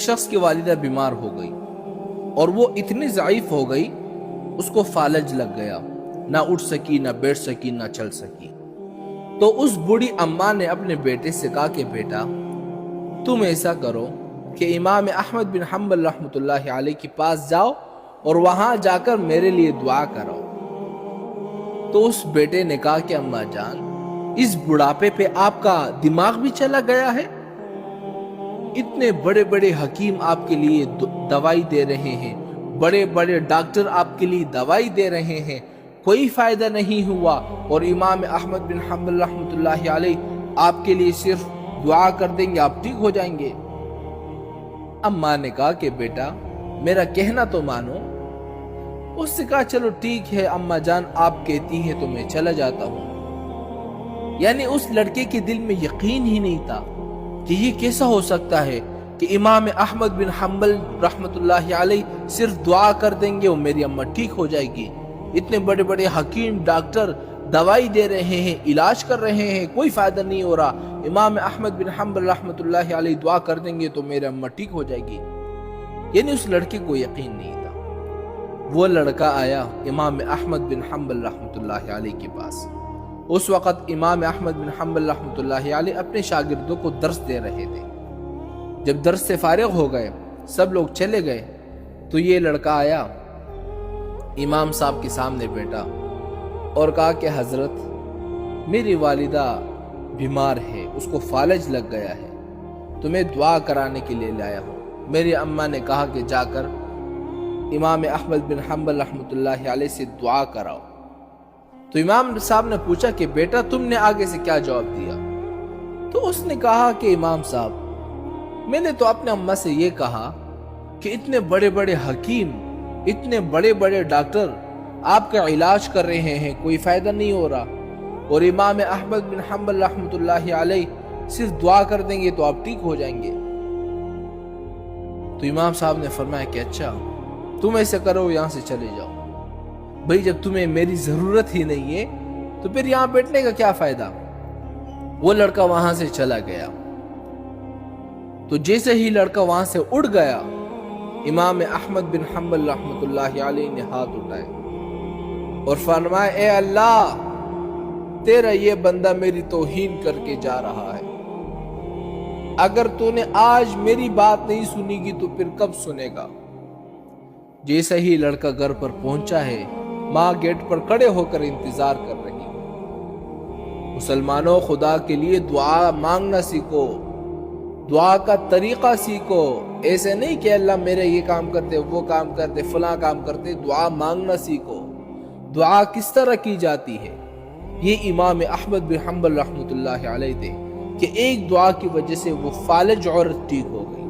شخص کی والدہ بیمار ہو گئی اور وہ اتنی ضعیف ہو گئی، اس کو فالج لگ گیا، نہ اٹھ سکی، نہ بیٹھ سکی، نہ چل سکی۔ تو اس بوڑھی اماں نے اپنے بیٹے سے کہا کہ بیٹا تم ایسا کرو کہ امام احمد بن حنبل رحمۃ اللہ علیہ کے پاس جاؤ اور وہاں جا کر میرے لیے دعا کرو۔ تو اس بیٹے نے کہا کہ اماں جان، اس بڑھاپے پہ آپ کا دماغ بھی چلا گیا ہے؟ اتنے بڑے بڑے حکیم آپ کے لیے دوائی دے رہے ہیں، بڑے بڑے ڈاکٹر آپ کے لیے دوائی دے رہے ہیں، کوئی فائدہ نہیں ہوا، اور امام احمد بن حنبل رحمۃ اللہ علیہ آپ کے لیے صرف دعا کر دیں گے، آپ ٹھیک ہو جائیں گے۔ اماں نے کہا کہ بیٹا میرا کہنا تو مانو۔ اس نے کہا چلو ٹھیک ہے اماں جان، آپ کہتی ہیں تو میں چلا جاتا ہوں۔ یعنی اس لڑکے کے دل میں یقین ہی نہیں تھا کہ یہ کیسا ہو سکتا ہے کہ امام احمد بن حنبل رحمۃ اللہ علیہ صرف دعا کر دیں گے اور میری اماں ٹھیک ہو جائے گی۔ اتنے بڑے بڑے حکیم ڈاکٹر دوائی دے رہے ہیں، علاج کر رہے ہیں، کوئی فائدہ نہیں ہو رہا، امام احمد بن حنبل رحمۃ اللہ علیہ دعا کر دیں گے تو میری اماں ٹھیک ہو جائے گی۔ یعنی اس لڑکے کو یقین نہیں تھا۔ وہ لڑکا آیا امام احمد بن حنبل رحمۃ اللہ علیہ کے پاس۔ اس وقت امام احمد بن حنبل رحمۃ اللہ علیہ اپنے شاگردوں کو درس دے رہے تھے۔ جب درس سے فارغ ہو گئے، سب لوگ چلے گئے، تو یہ لڑکا آیا امام صاحب کے سامنے بیٹھا اور کہا کہ حضرت میری والدہ بیمار ہے، اس کو فالج لگ گیا ہے، تو میں دعا کرانے کے لیے لایا ہوں۔ میری اماں نے کہا کہ جا کر امام احمد بن حنبل رحمۃ اللہ علیہ سے دعا کراؤ۔ تو امام صاحب نے پوچھا کہ بیٹا تم نے آگے سے کیا جواب دیا؟ تو اس نے کہا کہ امام صاحب میں نے تو اپنے اماں سے یہ کہا کہ اتنے بڑے بڑے حکیم، اتنے بڑے بڑے ڈاکٹر آپ کا علاج کر رہے ہیں، کوئی فائدہ نہیں ہو رہا، اور امام احمد بن حنبل رحمۃ اللہ علیہ صرف دعا کر دیں گے تو آپ ٹھیک ہو جائیں گے۔ تو امام صاحب نے فرمایا کہ اچھا تم ایسے کرو، یہاں سے چلے جاؤ۔ بھئی جب تمہیں میری ضرورت ہی نہیں ہے تو پھر یہاں بیٹھنے کا کیا فائدہ؟ وہ لڑکا وہاں سے چلا گیا۔ تو جیسے ہی لڑکا وہاں سے اڑ گیا، امام احمد بن حنبل رحمۃ اللہ علیہ نے ہاتھ اٹھائے اور فرمایا اے اللہ، تیرا یہ بندہ میری توہین کر کے جا رہا ہے، اگر تو نے آج میری بات نہیں سنی گی تو پھر کب سنے گا؟ جیسے ہی لڑکا گھر پر پہنچا ہے، ماں گیٹ پر کھڑے ہو کر انتظار کر رہی ہے۔ مسلمانوں، خدا کے لیے دعا مانگنا سیکھو، دعا کا طریقہ سیکھو۔ ایسے نہیں کہ اللہ میرے یہ کام کرتے، وہ کام کرتے، فلاں کام کرتے، دعا مانگنا سیکھو۔ دعا کس طرح کی جاتی ہے یہ امام احمد بن حنبل رحمۃ اللہ علیہ تھے کہ ایک دعا کی وجہ سے وہ فالج عورت ٹھیک ہو گئی۔